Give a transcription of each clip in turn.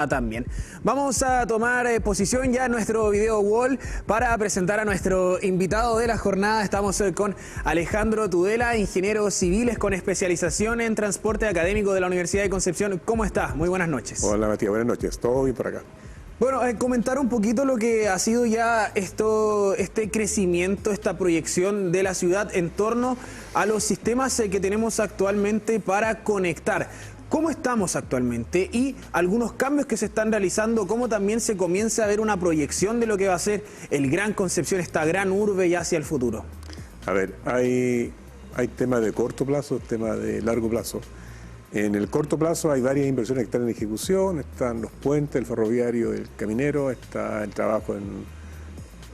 También. Vamos a tomar posición ya en nuestro video wall para presentar a nuestro invitado de la jornada. Estamos con Alejandro Tudela, ingeniero civiles con especialización en transporte académico de la Universidad de Concepción. ¿Cómo estás? Muy buenas noches. Hola Matías, buenas noches. ¿Todo bien por acá? Bueno, comentar un poquito lo que ha sido ya este crecimiento, esta proyección de la ciudad en torno a los sistemas que tenemos actualmente para conectar. ¿Cómo estamos actualmente? Y algunos cambios que se están realizando, cómo también se comienza a ver una proyección de lo que va a ser el Gran Concepción, esta gran urbe ya hacia el futuro. A ver, hay temas de corto plazo, temas de largo plazo. En el corto plazo hay varias inversiones que están en ejecución, están los puentes, el ferroviario, el caminero, está el trabajo en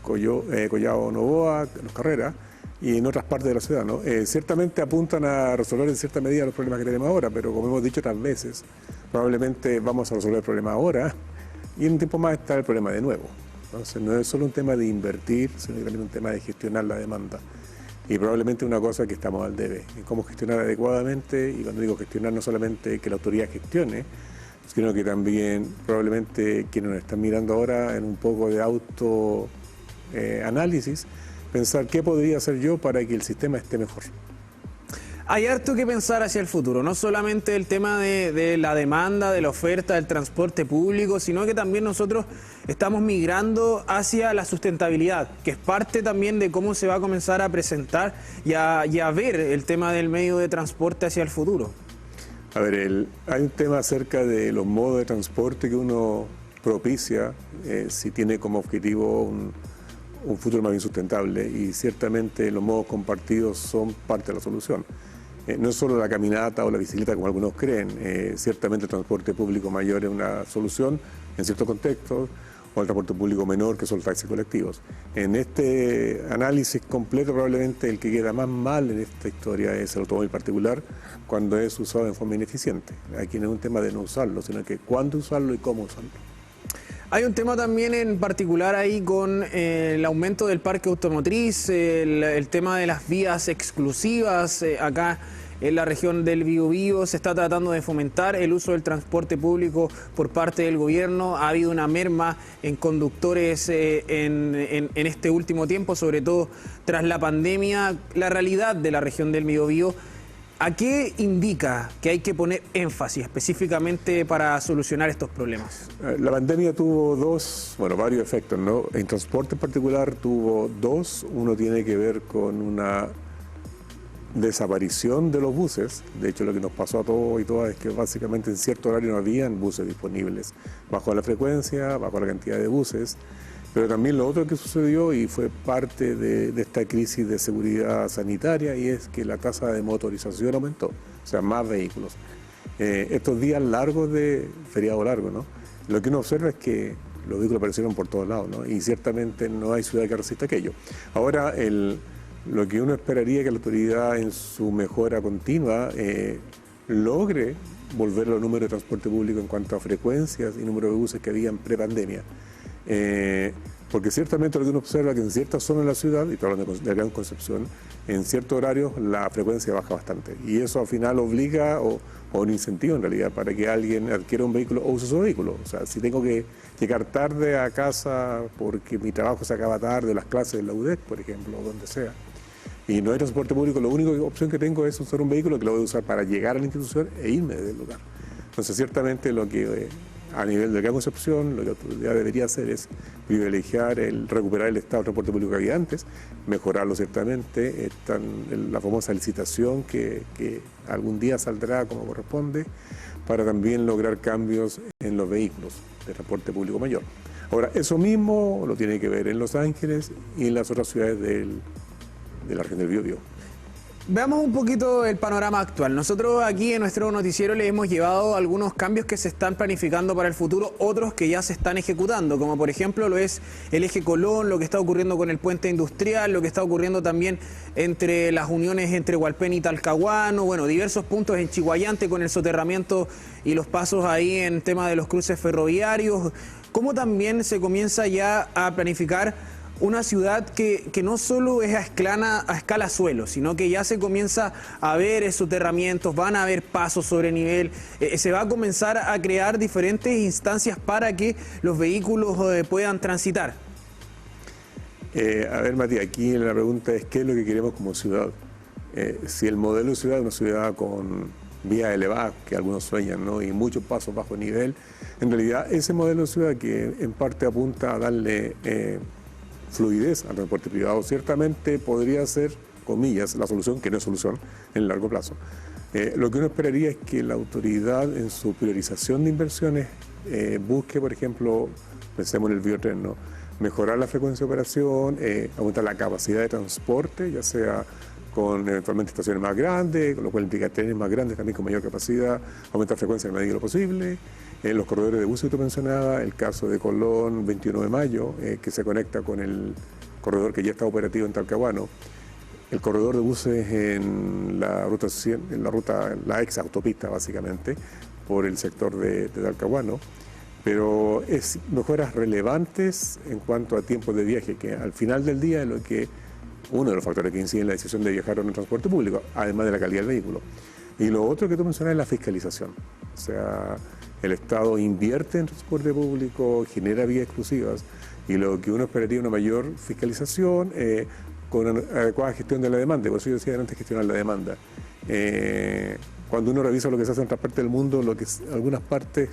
Collao Novoa, Los Carreras, y en otras partes de la ciudad, ¿no? Ciertamente apuntan a resolver en cierta medida los problemas que tenemos ahora, pero como hemos dicho otras veces, probablemente vamos a resolver el problema ahora y en un tiempo más está el problema de nuevo. Entonces no es solo un tema de invertir, sino también un tema de gestionar la demanda. Y probablemente una cosa que estamos al debe, en cómo gestionar adecuadamente, y cuando digo gestionar no solamente que la autoridad gestione, sino que también probablemente quienes nos están mirando ahora en un poco de autoanálisis, pensar qué podría hacer yo para que el sistema esté mejor. Hay harto que pensar hacia el futuro, no solamente el tema de la demanda, de la oferta del transporte público, sino que también nosotros estamos migrando hacia la sustentabilidad, que es parte también de cómo se va a comenzar a presentar y a ver el tema del medio de transporte hacia el futuro. A ver, hay un tema acerca de los modos de transporte que uno propicia si tiene como objetivo un futuro más bien sustentable, y ciertamente los modos compartidos son parte de la solución. No es solo la caminata o la bicicleta como algunos creen, ciertamente el transporte público mayor es una solución en ciertos contextos, o el transporte público menor, que son los taxis colectivos. En este análisis completo probablemente el que queda más mal en esta historia es el automóvil particular cuando es usado en forma ineficiente. Aquí no es un tema de no usarlo, sino que cuándo usarlo y cómo usarlo. Hay un tema también en particular ahí con el aumento del parque automotriz, el tema de las vías exclusivas. Acá en la región del Biobío se está tratando de fomentar el uso del transporte público por parte del gobierno. Ha habido una merma en conductores en este último tiempo, sobre todo tras la pandemia. La realidad de la región del Biobío, ¿a qué indica que hay que poner énfasis específicamente para solucionar estos problemas? La pandemia tuvo varios efectos, ¿no? En transporte en particular tuvo dos. Uno tiene que ver con una desaparición de los buses. De hecho, lo que nos pasó a todos y todas es que básicamente en cierto horario no habían buses disponibles. Bajó la frecuencia, bajó la cantidad de buses. Pero también lo otro que sucedió, y fue parte de esta crisis de seguridad sanitaria, y es que la tasa de motorización aumentó, o sea, más vehículos. Estos días largos de feriado largo, ¿no? Lo que uno observa es que los vehículos aparecieron por todos lados, ¿no? Y ciertamente no hay ciudad que resista aquello. Ahora, lo que uno esperaría que la autoridad en su mejora continua logre volver los números de transporte público en cuanto a frecuencias y número de buses que habían pre-pandemia. Porque ciertamente lo que uno observa es que en ciertas zonas de la ciudad, y estoy hablando de la Gran Concepción, en ciertos horarios la frecuencia baja bastante. Y eso al final obliga o un incentivo en realidad para que alguien adquiera un vehículo o use su vehículo. O sea, si tengo que llegar tarde a casa porque mi trabajo se acaba tarde, las clases de la UDEC, por ejemplo, o donde sea, y no hay transporte público, la única opción que tengo es usar un vehículo que lo voy a usar para llegar a la institución e irme del lugar. Entonces, ciertamente lo que a nivel de Gran Concepción, lo que la autoridad debería hacer es privilegiar recuperar el estado de transporte público que había antes, mejorarlo ciertamente. Está la famosa licitación que algún día saldrá como corresponde, para también lograr cambios en los vehículos de transporte público mayor. Ahora, eso mismo lo tiene que ver en Los Ángeles y en las otras ciudades de la región del Biobío. Veamos un poquito el panorama actual. Nosotros aquí en nuestro noticiero le hemos llevado algunos cambios que se están planificando para el futuro, otros que ya se están ejecutando, como por ejemplo lo es el eje Colón, lo que está ocurriendo con el puente industrial, lo que está ocurriendo también entre las uniones entre Hualpén y Talcahuano, bueno, diversos puntos en Chiguayante con el soterramiento y los pasos ahí en tema de los cruces ferroviarios, como también se comienza ya a planificar una ciudad que no solo es a escala suelo, sino que ya se comienza a ver soterramientos, van a haber pasos sobre nivel, se va a comenzar a crear diferentes instancias para que los vehículos puedan transitar. A ver, Matías, aquí la pregunta es ¿qué es lo que queremos como ciudad? Si el modelo de ciudad es una ciudad con vías elevadas, que algunos sueñan, ¿no? Y muchos pasos bajo nivel, en realidad ese modelo de ciudad que en parte apunta a darle fluidez al transporte privado, ciertamente podría ser, comillas, la solución, que no es solución en el largo plazo. Lo que uno esperaría es que la autoridad en su priorización de inversiones busque, por ejemplo, pensemos en el biotren, ¿no? Mejorar la frecuencia de operación, aumentar la capacidad de transporte, ya sea con eventualmente estaciones más grandes, con lo cual implica trenes más grandes también con mayor capacidad, aumentar frecuencia en la medida de lo posible. Los corredores de buses que tú mencionabas, el caso de Colón 21 de mayo, que se conecta con el corredor que ya está operativo en Talcahuano, el corredor de buses en la ruta 100, la ex autopista básicamente, por el sector de Talcahuano, pero es mejoras relevantes en cuanto a tiempos de viaje, que al final del día es lo que uno de los factores que incide en la decisión de viajar en el transporte público, además de la calidad del vehículo. Y lo otro que tú mencionas es la fiscalización. O sea, el Estado invierte en transporte público, genera vías exclusivas, y lo que uno esperaría una mayor fiscalización con una adecuada gestión de la demanda. Por eso yo decía antes gestionar la demanda. Cuando uno revisa lo que se hace en otras partes del mundo, lo que en algunas partes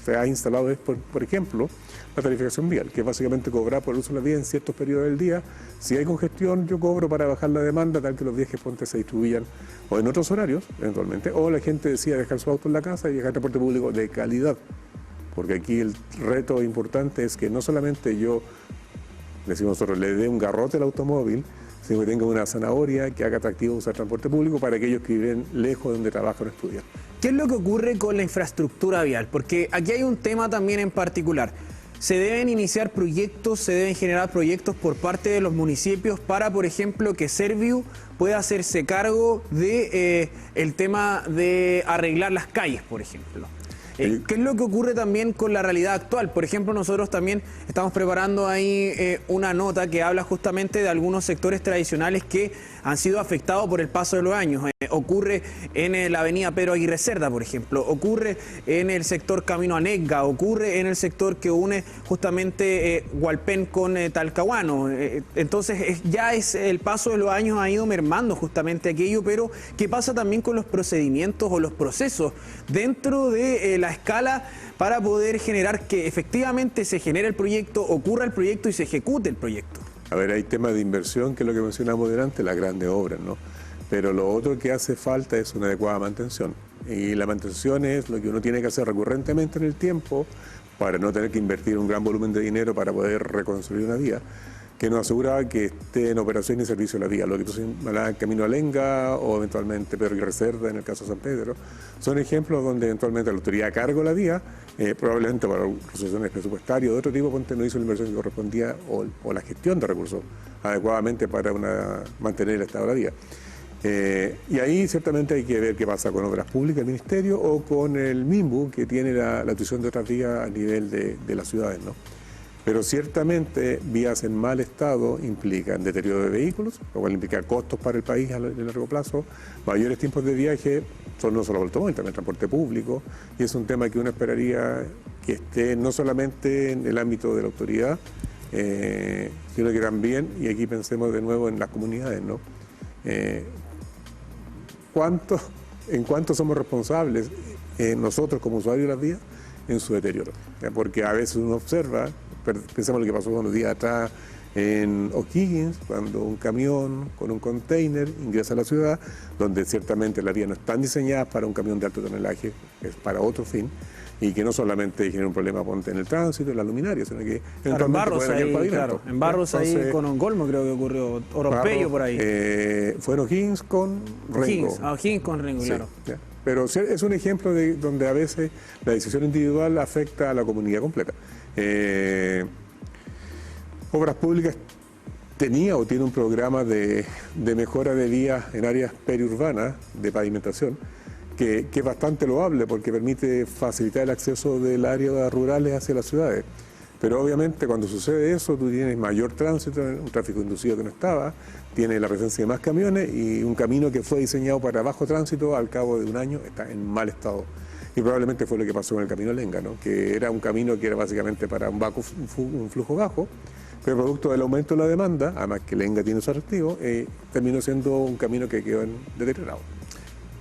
se ha instalado es, por ejemplo, la tarificación vial, que es básicamente cobrar por el uso de la vía en ciertos periodos del día. Si hay congestión, yo cobro para bajar la demanda, tal que los viajes se distribuyan o en otros horarios, eventualmente, o la gente decida dejar su auto en la casa y viajar en transporte público de calidad. Porque aquí el reto importante es que no solamente yo, decimos nosotros, le dé un garrote al automóvil, sino que tenga una zanahoria que haga atractivo usar transporte público para aquellos que viven lejos de donde trabajan o estudian. ¿Qué es lo que ocurre con la infraestructura vial? Porque aquí hay un tema también en particular. Se deben iniciar proyectos, se deben generar proyectos por parte de los municipios para, por ejemplo, que Serviu pueda hacerse cargo de el tema de arreglar las calles, por ejemplo. ¿Qué es lo que ocurre también con la realidad actual? Por ejemplo, nosotros también estamos preparando ahí una nota que habla justamente de algunos sectores tradicionales que han sido afectados por el paso de los años. Ocurre en la avenida Pedro Aguirre Cerda, por ejemplo, ocurre en el sector Camino a Negga, ocurre en el sector que une justamente Hualpén con Talcahuano. Entonces ya es el paso de los años ha ido mermando justamente aquello, pero ¿qué pasa también con los procedimientos o los procesos dentro de la escala para poder generar que efectivamente se genere el proyecto, ocurra el proyecto y se ejecute el proyecto? A ver, hay temas de inversión, que es lo que mencionamos delante, las grandes obras, ¿no? Pero lo otro que hace falta es una adecuada mantención. Y la mantención es lo que uno tiene que hacer recurrentemente en el tiempo para no tener que invertir un gran volumen de dinero para poder reconstruir una vía, que nos asegura que esté en operación y servicio la vía. Lo que tú señalabas, Camino a Lenga o eventualmente Pedro Aguirre Cerda en el caso de San Pedro, son ejemplos donde eventualmente la autoridad a cargo de la vía, probablemente para resoluciones presupuestarias de otro tipo, no hizo la inversión que correspondía o la gestión de recursos adecuadamente para mantener el estado de la vía. Y ahí ciertamente hay que ver qué pasa con obras públicas del Ministerio o con el MIMBU, que tiene la tuición de otras vías a nivel de las ciudades, ¿no? Pero ciertamente vías en mal estado implican deterioro de vehículos, lo cual implica costos para el país a largo plazo, mayores tiempos de viaje, no solo el automóvil, también el transporte público, y es un tema que uno esperaría que esté no solamente en el ámbito de la autoridad, sino que también, y aquí pensemos de nuevo en las comunidades, ¿no? ¿En cuánto somos responsables nosotros como usuarios de las vías en su deterioro? Porque a veces uno observa, pensamos lo que pasó unos días atrás en O'Higgins, cuando un camión con un container ingresa a la ciudad, donde ciertamente las vías no están diseñadas para un camión de alto tonelaje, es para otro fin, y que no solamente genera un problema en el tránsito, en la luminaria, sino que claro, en Barros ahí, claro, en Barros ahí con Ongolmo creo que ocurrió, o Rompello por ahí. Fue en O'Higgins con Rengo. O'Higgins con Rengo, sí, claro. ¿ya? Pero es un ejemplo de donde a veces la decisión individual afecta a la comunidad completa. Obras Públicas tenía o tiene un programa de mejora de vías en áreas periurbanas de pavimentación que es bastante loable porque permite facilitar el acceso del área rurales hacia las ciudades. Pero obviamente cuando sucede eso, tú tienes mayor tránsito, un tráfico inducido que no estaba, tienes la presencia de más camiones y un camino que fue diseñado para bajo tránsito al cabo de un año está en mal estado. Y probablemente fue lo que pasó con el camino Lenga, ¿no? Que era un camino que era básicamente para un flujo bajo, pero producto del aumento de la demanda, además que Lenga tiene su atractivo, terminó siendo un camino que quedó deteriorado.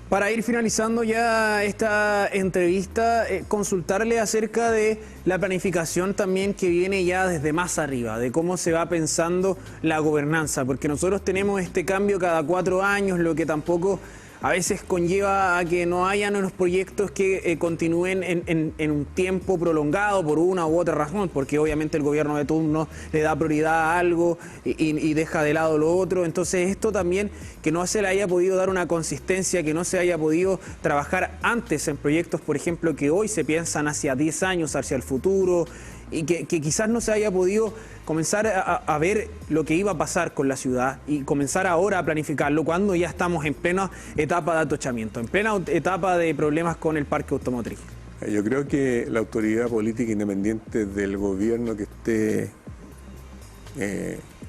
Para ir finalizando ya esta entrevista, consultarle acerca de la planificación también que viene ya desde más arriba, de cómo se va pensando la gobernanza, porque nosotros tenemos este cambio cada 4 años, lo que tampoco a veces conlleva a que no hayan unos proyectos que continúen en un tiempo prolongado por una u otra razón, porque obviamente el gobierno de turno le da prioridad a algo y deja de lado lo otro. Entonces esto también, que no se le haya podido dar una consistencia, que no se haya podido trabajar antes en proyectos, por ejemplo, que hoy se piensan hacia 10 años, hacia el futuro, y que quizás no se haya podido comenzar a ver lo que iba a pasar con la ciudad y comenzar ahora a planificarlo cuando ya estamos en plena etapa de atochamiento, en plena etapa de problemas con el parque automotriz. Yo creo que la autoridad política independiente del gobierno que esté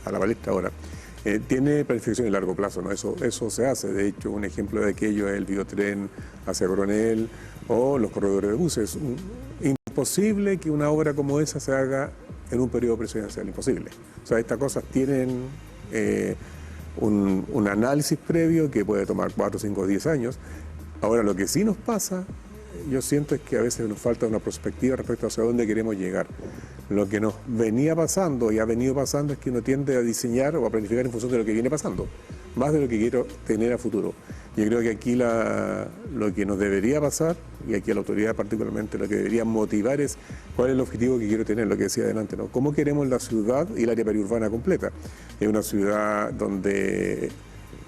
a la palestra ahora tiene planificación a largo plazo, ¿no? Eso se hace. De hecho, un ejemplo de aquello es el biotren hacia Coronel o los corredores de buses. Imposible que una obra como esa se haga en un periodo presidencial, imposible. O sea, estas cosas tienen un análisis previo que puede tomar 4, 5, 10 años. Ahora, lo que sí nos pasa, yo siento es que a veces nos falta una perspectiva respecto a hacia dónde queremos llegar. Lo que nos venía pasando y ha venido pasando es que uno tiende a diseñar o a planificar en función de lo que viene pasando, más de lo que quiero tener a futuro. Yo creo que aquí lo que nos debería pasar, y aquí a la autoridad particularmente lo que debería motivar es cuál es el objetivo que quiero tener, lo que decía adelante, ¿no? ¿Cómo queremos la ciudad y el área periurbana completa? Es una ciudad donde,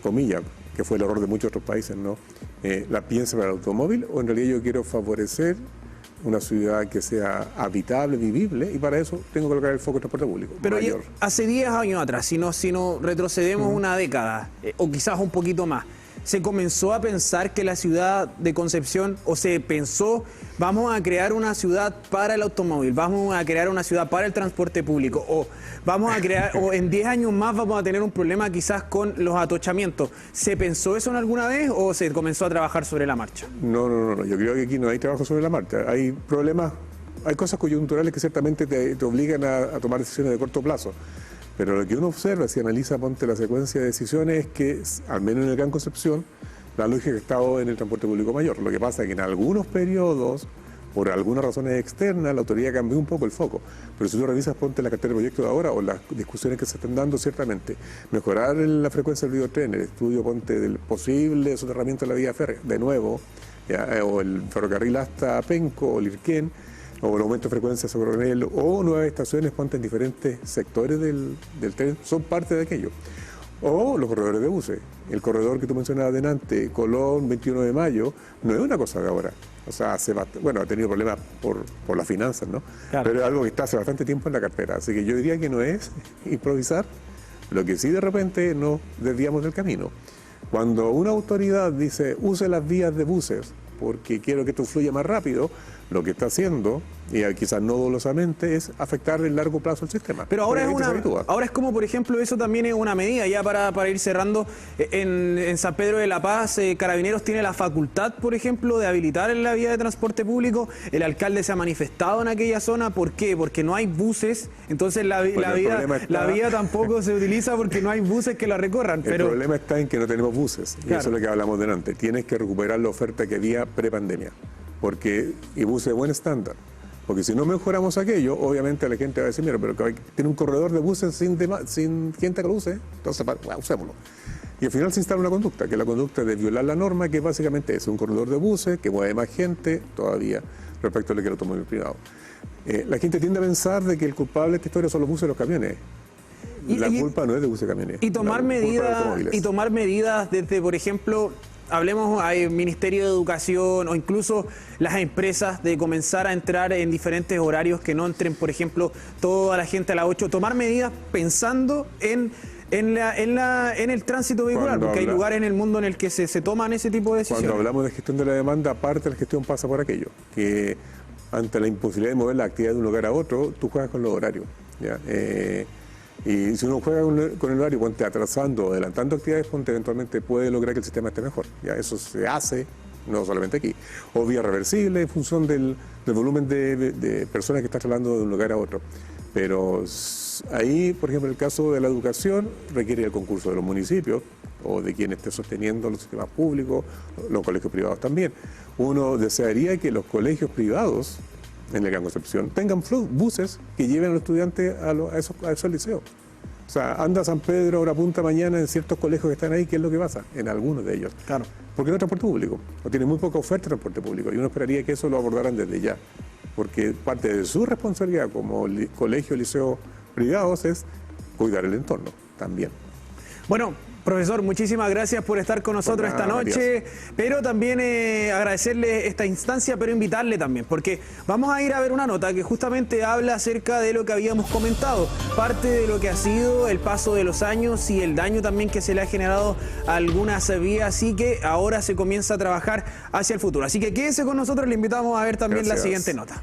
comillas, que fue el error de muchos otros países, ¿no? La piensa para el automóvil, o en realidad yo quiero favorecer una ciudad que sea habitable, vivible, y para eso tengo que colocar el foco en transporte público. Pero hace 10 años atrás, si no retrocedemos una década, o quizás un poquito más, se comenzó a pensar que la ciudad de Concepción, o se pensó, vamos a crear una ciudad para el automóvil, vamos a crear una ciudad para el transporte público, o vamos a crear, o en 10 años más vamos a tener un problema quizás con los atochamientos. ¿Se pensó eso en alguna vez o se comenzó a trabajar sobre la marcha? No. Yo creo que aquí no hay trabajo sobre la marcha. Hay problemas, hay cosas coyunturales que ciertamente te obligan a tomar decisiones de corto plazo. Pero lo que uno observa, si analiza, ponte la secuencia de decisiones, es que, al menos en el Gran Concepción, la lógica ha estado en el transporte público mayor. Lo que pasa es que en algunos periodos, por algunas razones externas, la autoridad cambió un poco el foco. Pero si tú revisas, ponte la cartera de proyectos de ahora o las discusiones que se están dando, ciertamente, mejorar la frecuencia del biotren, el estudio, ponte, del posible soterramiento de la vía férrea, de nuevo, o el ferrocarril hasta Penco o Lirquén, o el aumento de frecuencia sobre Coronel, o nuevas estaciones, ponte en diferentes sectores del tren, son parte de aquello. O los corredores de buses. El corredor que tú mencionabas delante, Colón, 21 de mayo, no es una cosa de ahora. O sea, ha tenido problemas por las finanzas, ¿no? Claro. Pero es algo que está hace bastante tiempo en la cartera. Así que yo diría que no es improvisar, lo que sí de repente nos desviamos del camino. Cuando una autoridad dice, use las vías de buses, porque quiero que esto fluya más rápido, lo que está haciendo, y quizás no dolosamente, es afectar en largo plazo el sistema. Pero ahora es como, por ejemplo, eso también es una medida, ya para ir cerrando, en San Pedro de la Paz, Carabineros tiene la facultad, por ejemplo, de habilitar en la vía de transporte público. El alcalde se ha manifestado en aquella zona. ¿Por qué? Porque no hay buses, entonces la vía tampoco se utiliza porque no hay buses que la recorran. El problema está en que no tenemos buses, y eso es lo que hablamos delante. Tienes que recuperar la oferta que había prepandemia, y buses de buen estándar. Porque si no mejoramos aquello, obviamente la gente va a decir, mira, pero tiene un corredor de buses sin gente que lo use, entonces usémoslo. Y al final se instala una conducta, que es la conducta de violar la norma, que básicamente es un corredor de buses que mueve más gente todavía respecto a lo que el automóvil privado. La gente tiende a pensar de que el culpable de esta historia son los buses y los camiones. La culpa no es de buses y camiones. Y tomar medidas desde, por ejemplo, hablemos al Ministerio de Educación o incluso las empresas, de comenzar a entrar en diferentes horarios, que no entren, por ejemplo, toda la gente a las 8, tomar medidas pensando en el tránsito vehicular, porque hay lugares en el mundo en el que se toman ese tipo de decisiones. Cuando hablamos de gestión de la demanda, parte de la gestión pasa por aquello, que ante la imposibilidad de mover la actividad de un lugar a otro, tú juegas con los horarios. ¿Ya? Y si uno juega con el horario, ponte atrasando o adelantando actividades, ponte eventualmente puede lograr que el sistema esté mejor. ¿Ya? Eso se hace, no solamente aquí. O vía reversible en función del volumen de personas que están trasladando de un lugar a otro. Pero ahí, por ejemplo, el caso de la educación requiere el concurso de los municipios o de quien esté sosteniendo los sistemas públicos, los colegios privados también. Uno desearía que los colegios privados en el Gran Concepción tengan buses que lleven a los estudiantes a esos liceos. O sea, anda a San Pedro a hora punta mañana en ciertos colegios que están ahí, ¿qué es lo que pasa? En algunos de ellos. Claro. Porque no hay transporte público, o tiene muy poca oferta de transporte público, y uno esperaría que eso lo abordaran desde ya. Porque parte de su responsabilidad como colegio, liceo privados es cuidar el entorno también. Bueno, profesor, muchísimas gracias por estar con nosotros esta noche, pero también agradecerle esta instancia, pero invitarle también, porque vamos a ir a ver una nota que justamente habla acerca de lo que habíamos comentado, parte de lo que ha sido el paso de los años y el daño también que se le ha generado a algunas vías y que ahora se comienza a trabajar hacia el futuro. Así que quédese con nosotros, le invitamos a ver también la siguiente nota.